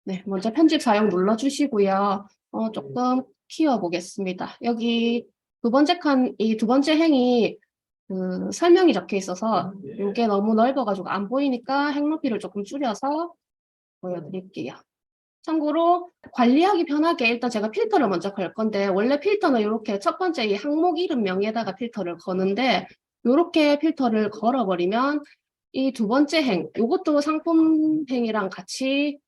네, 먼저 편집 사용 눌러주시고요. 조금 키워보겠습니다. 여기 두 번째 이 두 번째 행이 설명이 적혀 있어서 이게 너무 넓어가지고 안 보이니까 행 높이를 조금 줄여서 보여드릴게요. 참고로 관리하기 편하게 일단 제가 필터를 먼저 걸 건데, 원래 필터는 이렇게 첫 번째 이 항목 이름 명에다가 필터를 거는데, 이렇게 필터를 걸어버리면 이 두 번째 행, 이것도 상품 행이랑 같이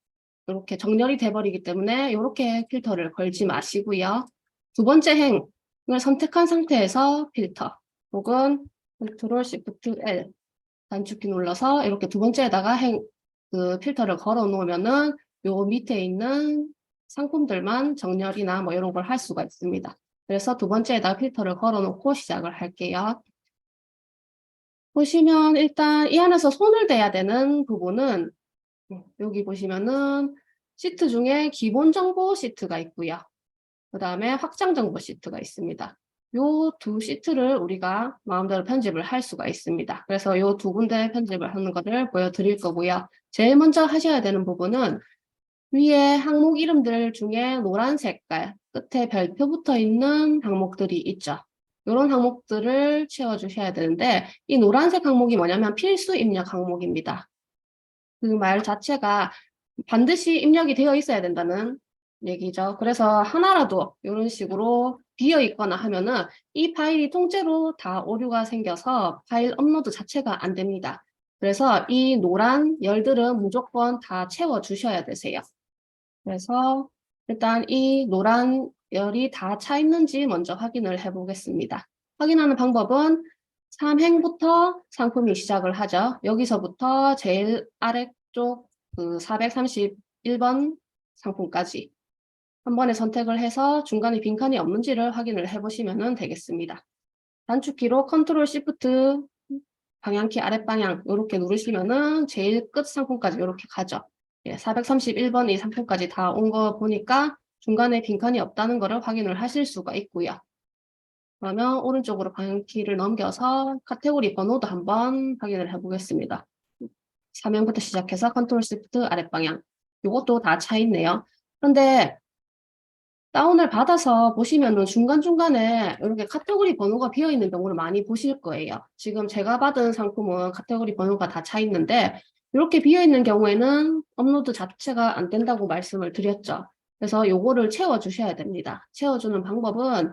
이렇게 정렬이 돼버리기 때문에 이렇게 필터를 걸지 마시고요. 두 번째 행을 선택한 상태에서 필터 혹은 Ctrl Shift L 단축키 눌러서 이렇게 두 번째에다가 필터를 걸어 놓으면은 요 밑에 있는 상품들만 정렬이나 뭐 이런 걸 할 수가 있습니다. 그래서 두 번째에다가 필터를 걸어 놓고 시작을 할게요. 보시면 일단 이 안에서 손을 대야 되는 부분은 여기 보시면은 시트 중에 기본 정보 시트가 있고요. 그 다음에 확장 정보 시트가 있습니다. 요 두 시트를 우리가 마음대로 편집을 할 수가 있습니다. 그래서 요 두 군데 편집을 하는 것을 보여드릴 거고요. 제일 먼저 하셔야 되는 부분은 위에 항목 이름들 중에 노란 색깔 끝에 별표 붙어 있는 항목들이 있죠. 이런 항목들을 채워주셔야 되는데, 이 노란색 항목이 뭐냐면 필수 입력 항목입니다. 그 말 자체가 반드시 입력이 되어 있어야 된다는 얘기죠. 그래서 하나라도 이런 식으로 비어 있거나 하면은 이 파일이 통째로 다 오류가 생겨서 파일 업로드 자체가 안 됩니다. 그래서 이 노란 열들은 무조건 다 채워 주셔야 되세요. 그래서 일단 이 노란 열이 다 차 있는지 먼저 확인을 해 보겠습니다. 확인하는 방법은 3행부터 상품이 시작을 하죠. 여기서부터 제일 아래쪽 그 431번 상품까지 한 번에 선택을 해서 중간에 빈칸이 없는지를 확인을 해 보시면 되겠습니다. 단축키로 Ctrl Shift 방향키 아랫방향 이렇게 누르시면은 제일 끝 상품까지 이렇게 가죠. 예, 431번 이 상품까지 다 온 거 보니까 중간에 빈칸이 없다는 것을 확인을 하실 수가 있고요. 그러면 오른쪽으로 방향키를 넘겨서 카테고리 번호도 한번 확인을 해보겠습니다. 3행부터 시작해서 Ctrl Shift 아랫방향. 이것도 다 차 있네요. 그런데 다운을 받아서 보시면은 중간중간에 이렇게 카테고리 번호가 비어 있는 경우를 많이 보실 거예요. 지금 제가 받은 상품은 카테고리 번호가 다 차 있는데, 이렇게 비어 있는 경우에는 업로드 자체가 안 된다고 말씀을 드렸죠. 그래서 요거를 채워주셔야 됩니다. 채워주는 방법은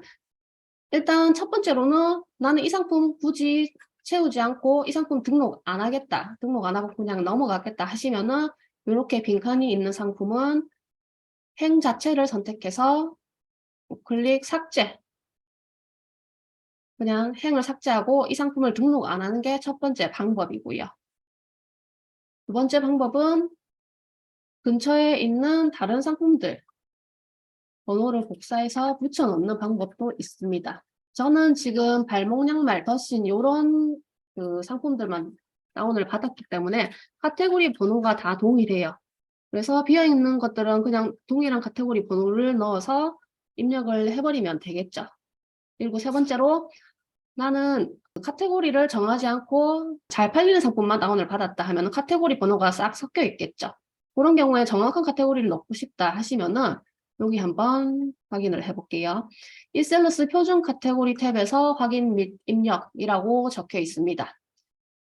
일단 첫 번째로는 나는 이 상품 굳이 채우지 않고 이 상품 등록 안 하겠다. 등록 안 하고 그냥 넘어가겠다 하시면은 이렇게 빈칸이 있는 상품은 행 자체를 선택해서 클릭 삭제. 그냥 행을 삭제하고 이 상품을 등록 안 하는 게 첫 번째 방법이고요. 두 번째 방법은 근처에 있는 다른 상품들 번호를 복사해서 붙여넣는 방법도 있습니다. 저는 지금 발목 양말, 더신 이런 그 상품들만 다운을 받았기 때문에 카테고리 번호가 다 동일해요. 그래서 비어있는 것들은 그냥 동일한 카테고리 번호를 넣어서 입력을 해버리면 되겠죠. 그리고 세 번째로 나는 카테고리를 정하지 않고 잘 팔리는 상품만 다운을 받았다 하면 카테고리 번호가 싹 섞여 있겠죠. 그런 경우에 정확한 카테고리를 넣고 싶다 하시면은 여기 한번 확인을 해볼게요. 이셀러스 표준 카테고리 탭에서 확인 및 입력이라고 적혀 있습니다.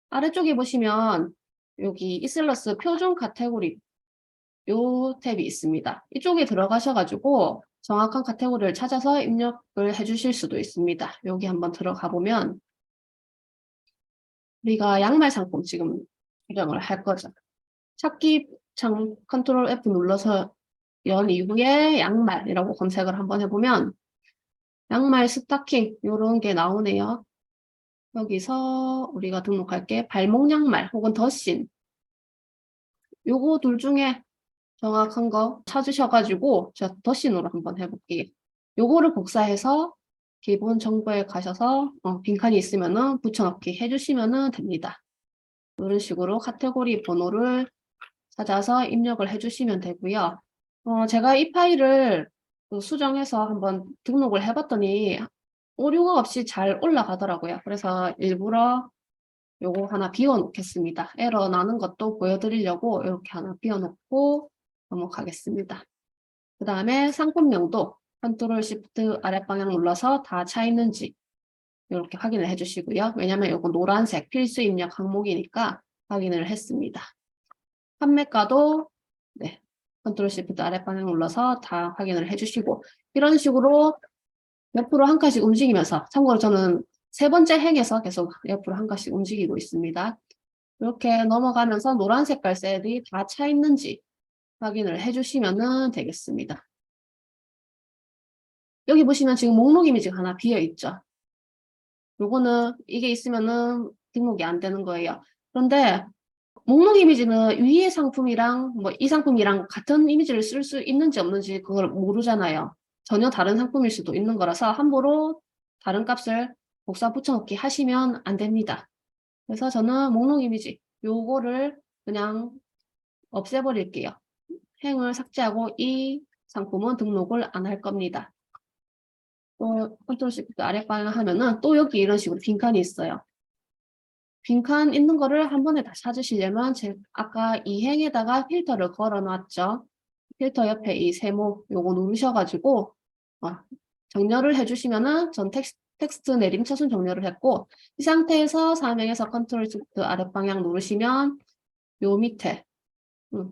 아래쪽에 보시면 여기 이셀러스 표준 카테고리 요 탭이 있습니다. 이쪽에 들어가셔가지고 정확한 카테고리를 찾아서 입력을 해주실 수도 있습니다. 여기 한번 들어가 보면 우리가 양말 상품 지금 조정을 할 거죠. 찾기 창 컨트롤 F 눌러서 연 이후에 양말이라고 검색을 한번 해보면 양말 스타킹 이런 게 나오네요. 여기서 우리가 등록할 게 발목 양말 혹은 더신 요거 둘 중에 정확한 거 찾으셔가지고 제가 더신으로 한번 해볼게요. 요거를 복사해서 기본 정보에 가셔서 빈칸이 있으면은 붙여넣기 해주시면 됩니다. 이런 식으로 카테고리 번호를 찾아서 입력을 해주시면 되고요. 제가 이 파일을 수정해서 한번 등록을 해봤더니 오류가 없이 잘 올라가더라고요. 그래서 일부러 요거 하나 비워 놓겠습니다. 에러 나는 것도 보여드리려고 이렇게 하나 비워 놓고 넘어가겠습니다. 그 다음에 상품명도 컨트롤 시프트 아랫방향 눌러서 다 차 있는지 이렇게 확인을 해주시고요. 왜냐하면 이거 노란색 필수 입력 항목이니까 확인을 했습니다. 판매가도 네, 컨트롤 시프트 아랫방향 눌러서 다 확인을 해주시고 이런 식으로 옆으로 한 칸씩 움직이면서 참고로 저는 세 번째 행에서 계속 옆으로 한 칸씩 움직이고 있습니다. 이렇게 넘어가면서 노란 색깔 셀이 다 차 있는지 확인을 해주시면 되겠습니다. 여기 보시면 지금 목록 이미지가 하나 비어 있죠. 요거는 이게 있으면은 등록이 안 되는 거예요. 그런데 목록 이미지는 위의 상품이랑 뭐 이 상품이랑 같은 이미지를 쓸 수 있는지 없는지 그걸 모르잖아요. 전혀 다른 상품일 수도 있는 거라서 함부로 다른 값을 복사 붙여넣기 하시면 안 됩니다. 그래서 저는 목록 이미지 요거를 그냥 없애버릴게요. 행을 삭제하고 이 상품은 등록을 안 할 겁니다. 또 컨트롤 시프트 아랫방향 하면은 또 여기 이런 식으로 빈칸이 있어요. 빈칸 있는 거를 한 번에 다 찾으시려면 아까 이 행에다가 필터를 걸어 놨죠. 필터 옆에 이 세모 요거 누르셔가지고 정렬을 해주시면은 전 텍스트 내림차순 정렬을 했고 이 상태에서 사명에서 컨트롤 시프트 아랫방향 누르시면 요 밑에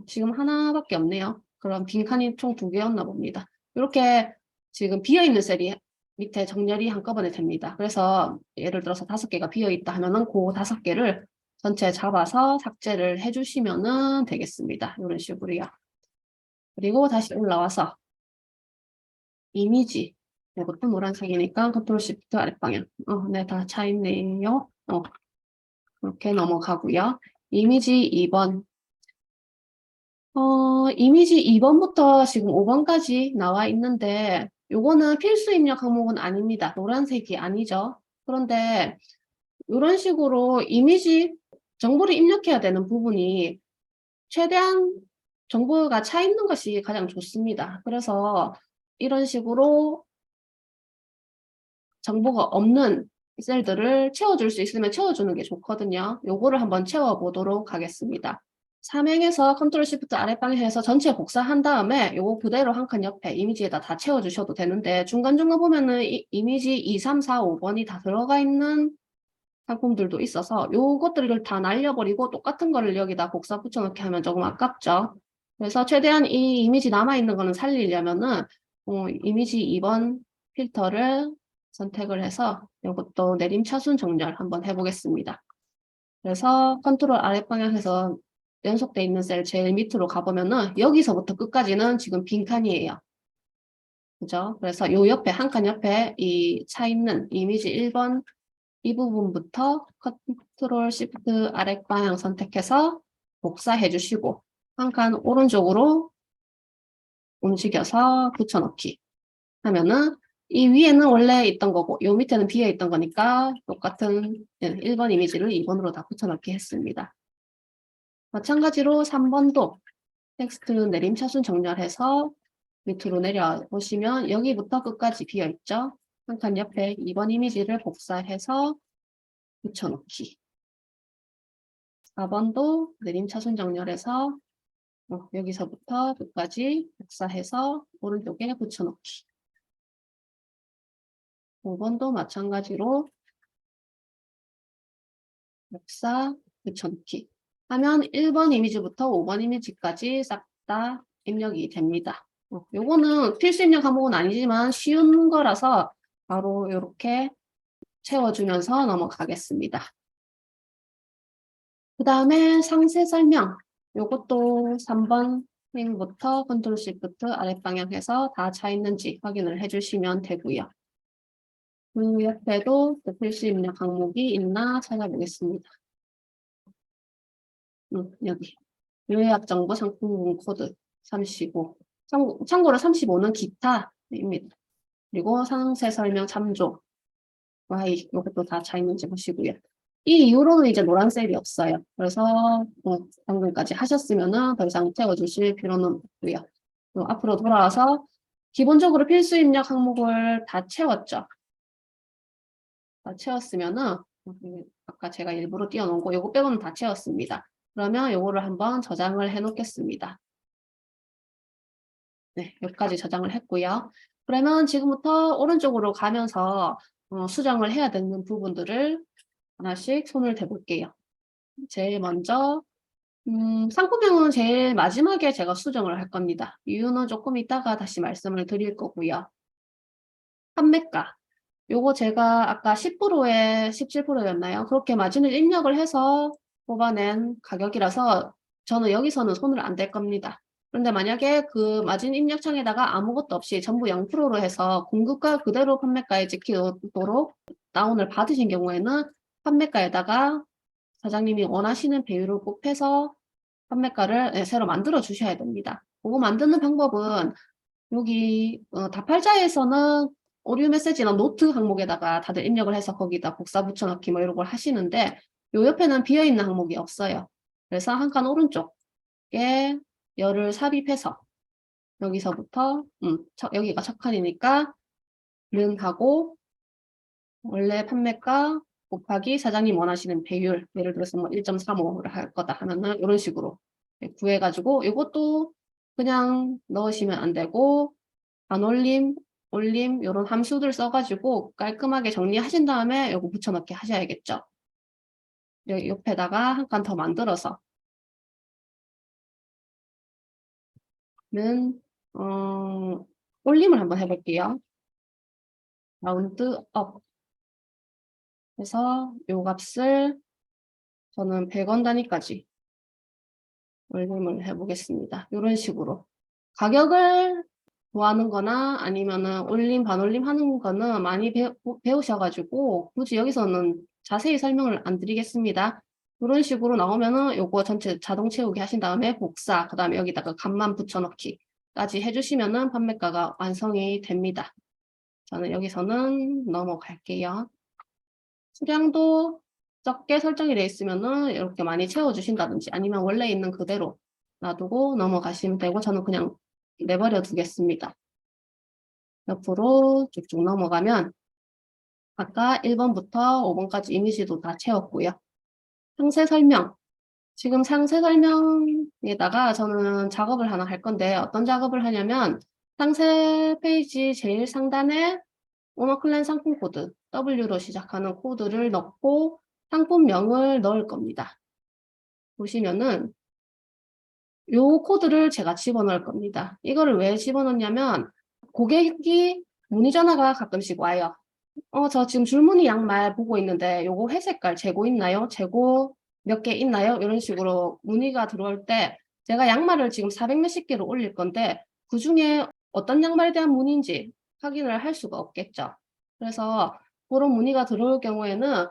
지금 하나밖에 없네요. 그럼 빈칸이 총 2개였나 봅니다. 이렇게 지금 비어있는 셀이 밑에 정렬이 한꺼번에 됩니다. 그래서 예를 들어서 5개가 비어있다 하면은 그 5개를 전체 잡아서 삭제를 해주시면 되겠습니다. 이런 식으로요. 그리고 다시 올라와서 이미지 이것도 노란색이니까 컨트롤 시프트 아랫방향 네, 다 차있네요. 이렇게 넘어가고요. 이미지 2번 이미지 2번부터 지금 5번까지 나와 있는데 요거는 필수 입력 항목은 아닙니다. 노란색이 아니죠. 그런데 이런 식으로 이미지 정보를 입력해야 되는 부분이 최대한 정보가 차 있는 것이 가장 좋습니다. 그래서 이런 식으로 정보가 없는 셀들을 채워줄 수 있으면 채워주는 게 좋거든요. 요거를 한번 채워보도록 하겠습니다. 삼행에서 컨트롤 시프트 아랫방향에서 전체 복사한 다음에 요거 그대로 한 칸 옆에 이미지에다 다 채워주셔도 되는데 중간중간 보면은 이미지 2, 3, 4, 5번이 다 들어가 있는 상품들도 있어서 요것들을 다 날려버리고 똑같은 거를 여기다 복사 붙여넣기 하면 조금 아깝죠. 그래서 최대한 이 이미지 남아있는 거는 살리려면은 이미지 2번 필터를 선택을 해서 이것도 내림차순 정렬 한번 해보겠습니다. 그래서 컨트롤 아랫방향에서 연속돼 있는 셀 제일 밑으로 가보면은 여기서부터 끝까지는 지금 빈칸이에요. 그죠? 그래서 요 옆에 한 칸 옆에 이 차 있는 이미지 1번 이 부분부터 컨트롤 시프트 아랫방향 선택해서 복사해 주시고 한 칸 오른쪽으로 움직여서 붙여넣기 하면은 이 위에는 원래 있던 거고 요 밑에는 비어 있던 거니까 똑같은 1번 이미지를 2번으로 다 붙여넣기 했습니다. 마찬가지로 3번도 텍스트 내림차순 정렬해서 밑으로 내려보시면 여기부터 끝까지 비어 있죠. 한 칸 옆에 2번 이미지를 복사해서 붙여넣기. 4번도 내림차순 정렬해서 여기서부터 끝까지 복사해서 오른쪽에 붙여넣기. 5번도 마찬가지로 복사, 붙여넣기 하면 1번 이미지부터 5번 이미지까지 싹 다 입력이 됩니다. 요거는 필수 입력 항목은 아니지만 쉬운 거라서 바로 이렇게 채워주면서 넘어가겠습니다. 그 다음에 상세 설명. 요것도 3번 행부터 컨트롤 시프트 아랫방향해서 다 차 있는지 확인을 해주시면 되고요. 그 옆에도 필수 입력 항목이 있나 찾아보겠습니다. 여기 요약정보 상품군 코드 35. 참고로 35는 기타입니다. 그리고 상세 설명 참조. Y 이것도 다 차 있는지 보시고요. 이 이후로는 이제 노란 셀이 없어요. 그래서 방금까지 하셨으면은 더 이상 채워주실 필요는 없고요. 앞으로 돌아와서 기본적으로 필수 입력 항목을 다 채웠죠. 다 채웠으면은 아까 제가 일부러 띄워놓은 거 요거 빼고는 다 채웠습니다. 그러면 요거를 한번 저장을 해 놓겠습니다. 네, 여기까지 저장을 했고요. 그러면 지금부터 오른쪽으로 가면서 수정을 해야 되는 부분들을 하나씩 손을 대볼게요. 제일 먼저 상품명은 제일 마지막에 제가 수정을 할 겁니다. 이유는 조금 이따가 다시 말씀을 드릴 거고요. 판매가. 요거 제가 아까 10%에 17%였나요? 그렇게 마진을 입력을 해서 뽑아낸 가격이라서 저는 여기서는 손을 안 댈 겁니다. 그런데 만약에 그 마진 입력창에다가 아무것도 없이 전부 0%로 해서 공급가 그대로 판매가에 찍히도록 다운을 받으신 경우에는 판매가에다가 사장님이 원하시는 배율을 곱해서 판매가를 새로 만들어 주셔야 됩니다. 그거 만드는 방법은 여기 다팔자에서는 오류 메시지나 노트 항목에다가 다들 입력을 해서 거기다 복사 붙여넣기 뭐 이런 걸 하시는데 요 옆에는 비어있는 항목이 없어요. 그래서 한 칸 오른쪽에 열을 삽입해서 여기서부터 여기가 첫 칸이니까 는 하고 원래 판매가 곱하기 사장님 원하시는 배율 예를 들어서 뭐 1.35를 할 거다 하면은 이런 식으로 구해가지고 이것도 그냥 넣으시면 안 되고 반올림, 올림 이런 함수들 써가지고 깔끔하게 정리하신 다음에 요거 붙여넣기 하셔야겠죠. 여기 옆에다가 한 칸 더 만들어서 는 올림을 한번 해볼게요. 라운드 업 해서 요 값을 저는 100원 단위까지 올림을 해보겠습니다. 이런 식으로 가격을 구하는 거나 아니면은 올림 반올림 하는 거는 많이 배우셔가지고 굳이 여기서는 자세히 설명을 안 드리겠습니다. 이런 식으로 나오면은 요거 전체 자동 채우기 하신 다음에 복사 그 다음에 여기다가 값만 붙여넣기까지 해주시면은 판매가가 완성이 됩니다. 저는 여기서는 넘어갈게요. 수량도 적게 설정이 되어 있으면은 이렇게 많이 채워주신다든지 아니면 원래 있는 그대로 놔두고 넘어가시면 되고 저는 그냥 내버려 두겠습니다. 옆으로 쭉쭉 넘어가면 아까 1번부터 5번까지 이미지도 다 채웠고요. 상세 설명. 지금 상세 설명에다가 저는 작업을 하나 할 건데 어떤 작업을 하냐면 상세 페이지 제일 상단에 오너클랜 상품 코드 W로 시작하는 코드를 넣고 상품명을 넣을 겁니다. 보시면은 요 코드를 제가 집어넣을 겁니다. 이거를 왜 집어넣냐면 고객이 문의 전화가 가끔씩 와요. 저 지금 줄무늬 양말 보고 있는데 요거 회색깔 재고 있나요? 재고 몇 개 있나요? 이런 식으로 문의가 들어올 때 제가 양말을 지금 400 몇십 개를 올릴 건데 그 중에 어떤 양말에 대한 문의인지 확인을 할 수가 없겠죠. 그래서 그런 문의가 들어올 경우에는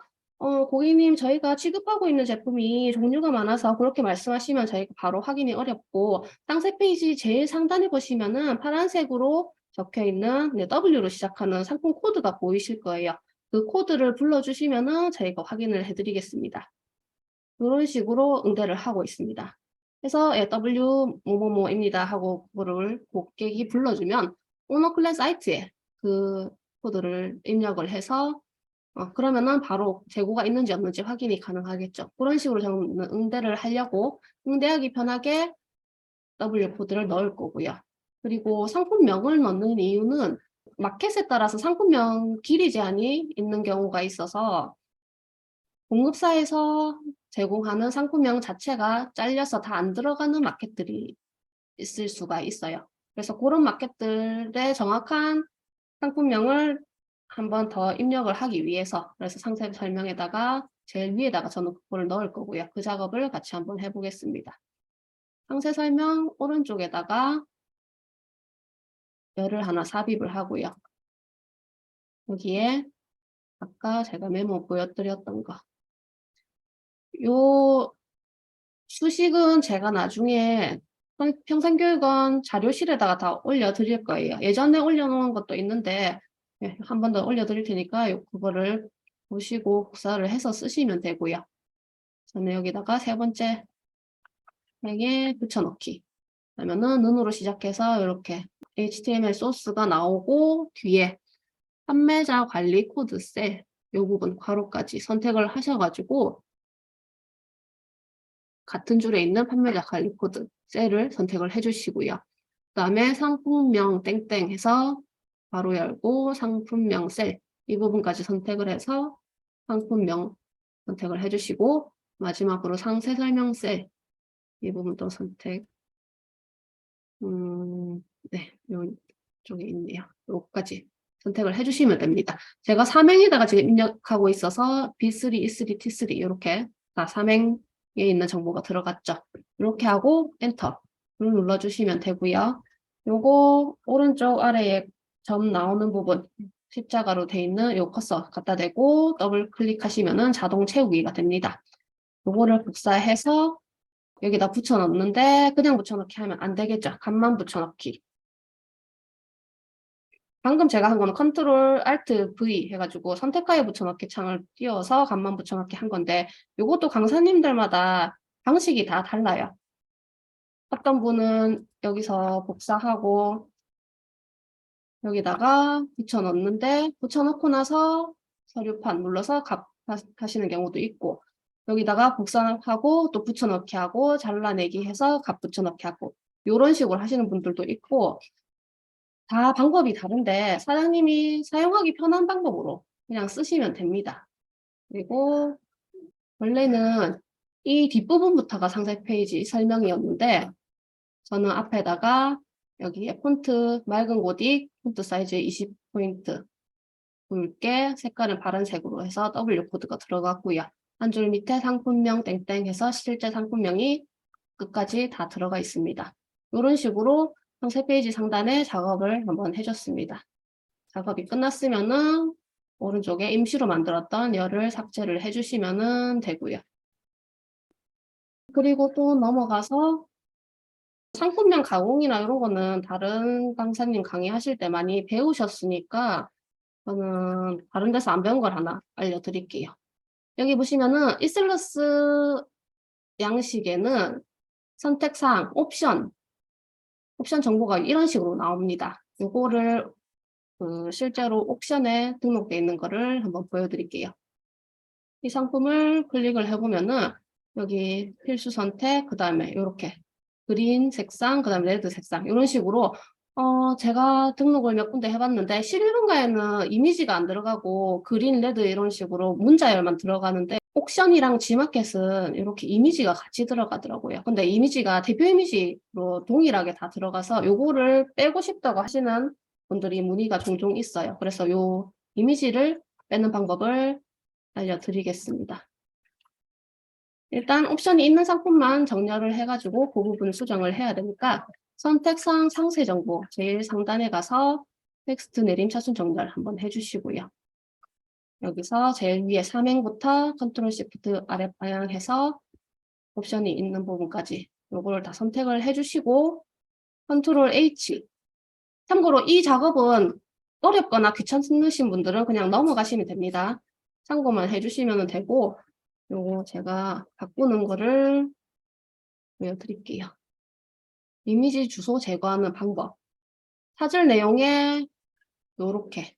고객님 저희가 취급하고 있는 제품이 종류가 많아서 그렇게 말씀하시면 저희가 바로 확인이 어렵고 상세 페이지 제일 상단에 보시면은 파란색으로 적혀 있는 W로 시작하는 상품 코드가 보이실 거예요. 그 코드를 불러주시면은 저희가 확인을 해드리겠습니다. 이런 식으로 응대를 하고 있습니다. 그래서 W 뭐뭐뭐입니다 하고 그거를 고객이 불러주면 오너클랜 사이트에 그 코드를 입력을 해서 그러면은 바로 재고가 있는지 없는지 확인이 가능하겠죠. 그런 식으로 저는 응대를 하려고 응대하기 편하게 W 코드를 넣을 거고요. 그리고 상품명을 넣는 이유는 마켓에 따라서 상품명 길이 제한이 있는 경우가 있어서 공급사에서 제공하는 상품명 자체가 잘려서 다 안 들어가는 마켓들이 있을 수가 있어요. 그래서 그런 마켓들의 정확한 상품명을 한 번 더 입력을 하기 위해서 그래서 상세 설명에다가 제일 위에다가 저는 그거를 넣을 거고요. 그 작업을 같이 한번 해보겠습니다. 상세 설명 오른쪽에다가 열을 하나 삽입을 하고요. 여기에 아까 제가 메모 보여드렸던 거. 요 수식은 제가 나중에 평생교육원 자료실에다가 다 올려드릴 거예요. 예전에 올려놓은 것도 있는데 한 번 더 올려드릴 테니까 그거를 보시고 복사를 해서 쓰시면 되고요. 저는 여기다가 세 번째 획에 붙여넣기 하면은 눈으로 시작해서 이렇게 HTML 소스가 나오고 뒤에 판매자 관리 코드 셀 이 부분 괄호까지 선택을 하셔가지고 같은 줄에 있는 판매자 관리 코드 셀을 선택을 해주시고요. 그다음에 상품명 땡땡 해서 바로 열고 상품명 셀 이 부분까지 선택을 해서 상품명 선택을 해주시고 마지막으로 상세 설명 셀 이 부분도 선택. 네, 이쪽에 있네요. 요거까지 선택을 해주시면 됩니다. 제가 삼행에다가 지금 입력하고 있어서 B3, E3, T3 이렇게 다 삼행에 있는 정보가 들어갔죠. 이렇게 하고 엔터를 눌러주시면 되고요. 요거 오른쪽 아래에 점 나오는 부분 십자가로 돼 있는 요 커서 갖다 대고 더블 클릭하시면은 자동 채우기가 됩니다. 요거를 복사해서 여기다 붙여넣는데 그냥 붙여넣기 하면 안 되겠죠. 값만 붙여넣기. 방금 제가 한 거는 컨트롤 알트 V 해가지고 선택하에 붙여넣기 창을 띄워서 값만 붙여넣기 한 건데 요것도 강사님들마다 방식이 다 달라요. 어떤 분은 여기서 복사하고 여기다가 붙여넣는데 붙여넣고 나서 서류판 눌러서 값 하시는 경우도 있고 여기다가 복사하고 또 붙여넣기 하고 잘라내기 해서 값 붙여넣기 하고 이런 식으로 하시는 분들도 있고 다 방법이 다른데 사장님이 사용하기 편한 방법으로 그냥 쓰시면 됩니다. 그리고 원래는 이 뒷부분부터가 상세 페이지 설명이었는데 저는 앞에다가 여기에 폰트 맑은 고딕 폰트 사이즈 20포인트 굵게 색깔은 파란색으로 해서 W 코드가 들어갔고요. 한 줄 밑에 상품명 땡땡 해서 실제 상품명이 끝까지 다 들어가 있습니다. 이런 식으로 상세 페이지 상단에 작업을 한번 해줬습니다. 작업이 끝났으면은 오른쪽에 임시로 만들었던 열을 삭제를 해주시면 되고요. 그리고 또 넘어가서 상품명 가공이나 이런 거는 다른 강사님 강의하실 때 많이 배우셨으니까 저는 다른 데서 안 배운 걸 하나 알려드릴게요. 여기 보시면은 이슬러스 양식에는 선택사항, 옵션 정보가 이런 식으로 나옵니다. 이거를 실제로 옵션에 등록되어 있는 거를 한번 보여드릴게요. 이 상품을 클릭을 해보면은 여기 필수 선택, 그 다음에 이렇게 그린 색상, 그 다음에 레드 색상 이런 식으로 제가 등록을 몇 군데 해봤는데 11번가에는 이미지가 안 들어가고 그린, 레드 이런 식으로 문자열만 들어가는데 옥션이랑 지마켓은 이렇게 이미지가 같이 들어가더라고요. 근데 이미지가 대표 이미지로 동일하게 다 들어가서 요거를 빼고 싶다고 하시는 분들이 문의가 종종 있어요. 그래서 요 이미지를 빼는 방법을 알려드리겠습니다. 일단 옵션이 있는 상품만 정렬을 해가지고 그 부분 수정을 해야 되니까 선택사항 상세 정보 제일 상단에 가서 텍스트 내림 차순 정렬 한번 해주시고요. 여기서 제일 위에 삼행부터 컨트롤 시프트 아래 방향해서 옵션이 있는 부분까지 요거를 다 선택을 해주시고 컨트롤 H. 참고로 이 작업은 어렵거나 귀찮으신 분들은 그냥 넘어가시면 됩니다. 참고만 해주시면 되고 요거 제가 바꾸는 거를 보여드릴게요. 이미지 주소 제거하는 방법. 사절 내용에 요렇게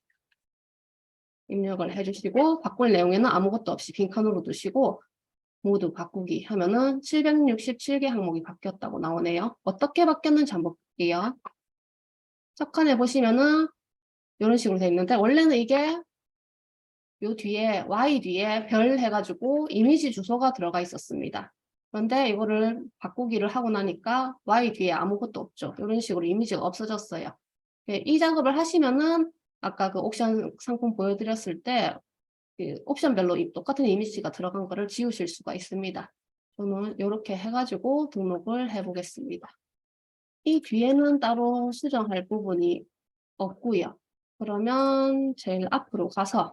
입력을 해주시고 바꿀 내용에는 아무것도 없이 빈칸으로 두시고 모두 바꾸기 하면은 767개 항목이 바뀌었다고 나오네요. 어떻게 바뀌었는지 한번 볼게요. 첫 칸에 보시면은 이런 식으로 되어 있는데 원래는 이게 요 뒤에 Y 뒤에 별 해가지고 이미지 주소가 들어가 있었습니다. 그런데 이거를 바꾸기를 하고 나니까 Y 뒤에 아무것도 없죠. 이런 식으로 이미지가 없어졌어요. 이 작업을 하시면은 아까 그 옵션 상품 보여드렸을 때 그 옵션별로 똑같은 이미지가 들어간 거를 지우실 수가 있습니다. 저는 이렇게 해가지고 등록을 해보겠습니다. 이 뒤에는 따로 수정할 부분이 없고요. 그러면 제일 앞으로 가서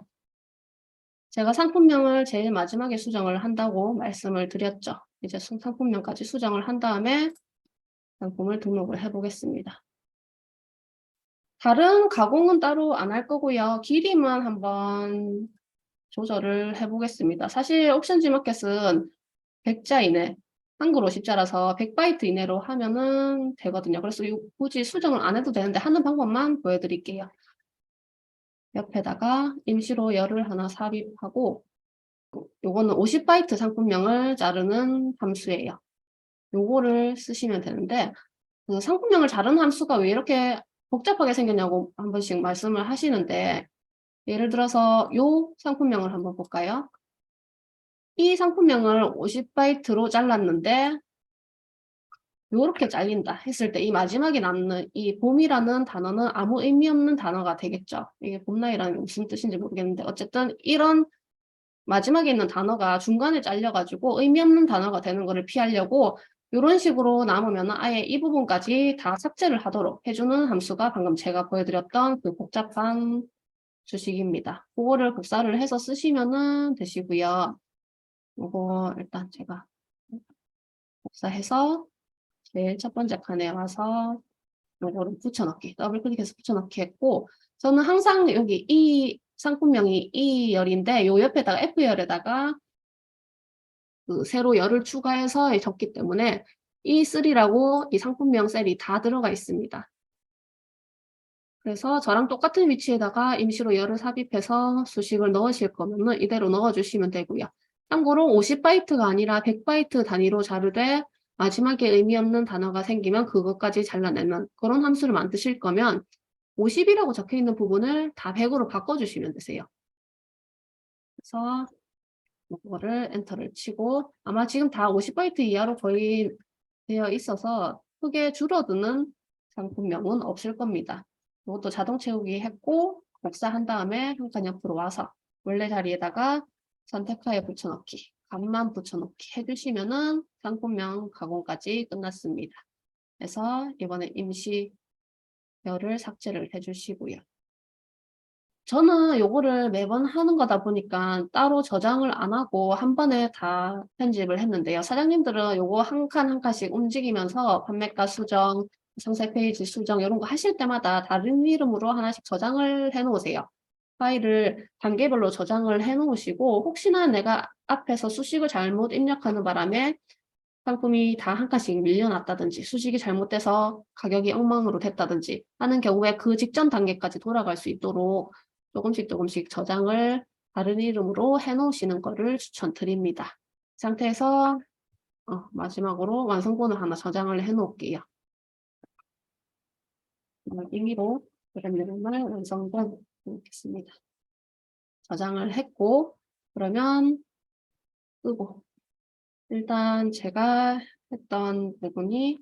제가 상품명을 제일 마지막에 수정을 한다고 말씀을 드렸죠. 이제 상품명까지 수정을 한 다음에 상품을 등록을 해보겠습니다. 다른 가공은 따로 안 할 거고요. 길이만 한번 조절을 해보겠습니다. 사실 옵션 지마켓은 100자 이내, 한글 50자라서 100바이트 이내로 하면은 되거든요. 그래서 굳이 수정을 안 해도 되는데 하는 방법만 보여드릴게요. 옆에다가 임시로 열을 하나 삽입하고 요거는 50바이트 상품명을 자르는 함수예요. 요거를 쓰시면 되는데 그 상품명을 자르는 함수가 왜 이렇게 복잡하게 생겼냐고 한 번씩 말씀을 하시는데, 예를 들어서 요 상품명을 한번 볼까요? 이 상품명을 50바이트로 잘랐는데 요렇게 잘린다 했을 때 이 마지막에 남는 이 봄이라는 단어는 아무 의미 없는 단어가 되겠죠. 이게 봄나이라는 게 무슨 뜻인지 모르겠는데 어쨌든 이런 마지막에 있는 단어가 중간에 잘려가지고 의미 없는 단어가 되는 것을 피하려고 이런 식으로 남으면 아예 이 부분까지 다 삭제를 하도록 해주는 함수가 방금 제가 보여드렸던 그 복잡한 주식입니다. 그거를 복사를 해서 쓰시면은 되시고요. 이거 일단 제가 복사해서 제일 첫 번째 칸에 와서 요거를 붙여넣기, 더블 클릭해서 붙여넣기 했고, 저는 항상 여기 이 상품명이 이 열인데 요 옆에다가 F열에다가 그 세로 열을 추가해서 적기 때문에 E3라고 이 상품명 셀이 다 들어가 있습니다. 그래서 저랑 똑같은 위치에다가 임시로 열을 삽입해서 수식을 넣으실 거면은 이대로 넣어주시면 되고요. 참고로 50바이트가 아니라 100바이트 단위로 자르되 마지막에 의미 없는 단어가 생기면 그것까지 잘라내는 그런 함수를 만드실 거면 50이라고 적혀 있는 부분을 다 100으로 바꿔주시면 되세요. 그래서 이거를 엔터를 치고 아마 지금 다 50바이트 이하로 거의 되어 있어서 크게 줄어드는 상품명은 없을 겁니다. 이것도 자동 채우기 했고 복사한 다음에 한 칸 옆으로 와서 원래 자리에다가 선택하에 붙여넣기, 값만 붙여넣기 해주시면은 상품명 가공까지 끝났습니다. 그래서 이번에 임시 열을 삭제를 해주시고요. 저는 요거를 매번 하는 거다 보니까 따로 저장을 안 하고 한 번에 다 편집을 했는데요. 사장님들은 요거 한 칸 한 칸씩 움직이면서 판매가 수정, 상세 페이지 수정 이런 거 하실 때마다 다른 이름으로 하나씩 저장을 해 놓으세요. 파일을 단계별로 저장을 해 놓으시고 혹시나 내가 앞에서 수식을 잘못 입력하는 바람에 상품이 다 한 칸씩 밀려났다든지 수식이 잘못돼서 가격이 엉망으로 됐다든지 하는 경우에 그 직전 단계까지 돌아갈 수 있도록 조금씩 저장을 다른 이름으로 해 놓으시는 거를 추천드립니다. 이 상태에서 마지막으로 완성본을 하나 저장을 해 놓을게요. 임의로 그램내용을 완성본 놓겠습니다. 저장을 했고 그러면 끄고 일단 제가 했던 부분이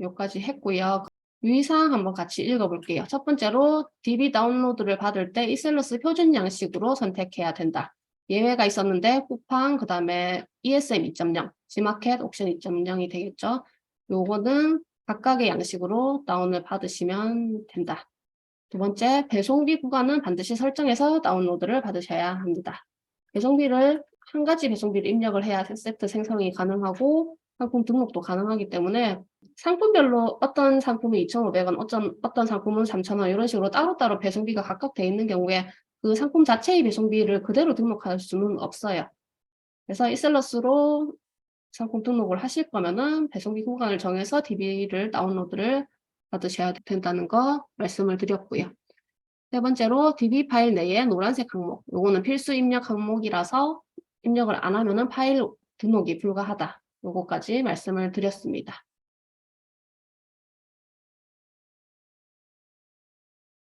여기까지 했고요. 유의사항 한번 같이 읽어볼게요. 첫 번째로 DB 다운로드를 받을 때 이셀러스 표준 양식으로 선택해야 된다. 예외가 있었는데 쿠팡, 그 다음에 ESM 2.0, G마켓 옥션 2.0이 되겠죠. 요거는 각각의 양식으로 다운을 받으시면 된다. 두 번째, 배송비 구간은 반드시 설정해서 다운로드를 받으셔야 합니다. 배송비를 한 가지 배송비를 입력을 해야 세트 생성이 가능하고 상품 등록도 가능하기 때문에 상품별로 어떤 상품은 2,500원, 어떤 상품은 3,000원 이런 식으로 따로따로 배송비가 각각 돼 있는 경우에 그 상품 자체의 배송비를 그대로 등록할 수는 없어요. 그래서 이셀러스로 상품 등록을 하실 거면은 배송비 구간을 정해서 DB를 다운로드를 받으셔야 된다는 거 말씀을 드렸고요. 세 번째로 DB 파일 내에 노란색 항목, 요거는 필수 입력 항목이라서 입력을 안 하면은 파일 등록이 불가하다. 요거까지 말씀을 드렸습니다.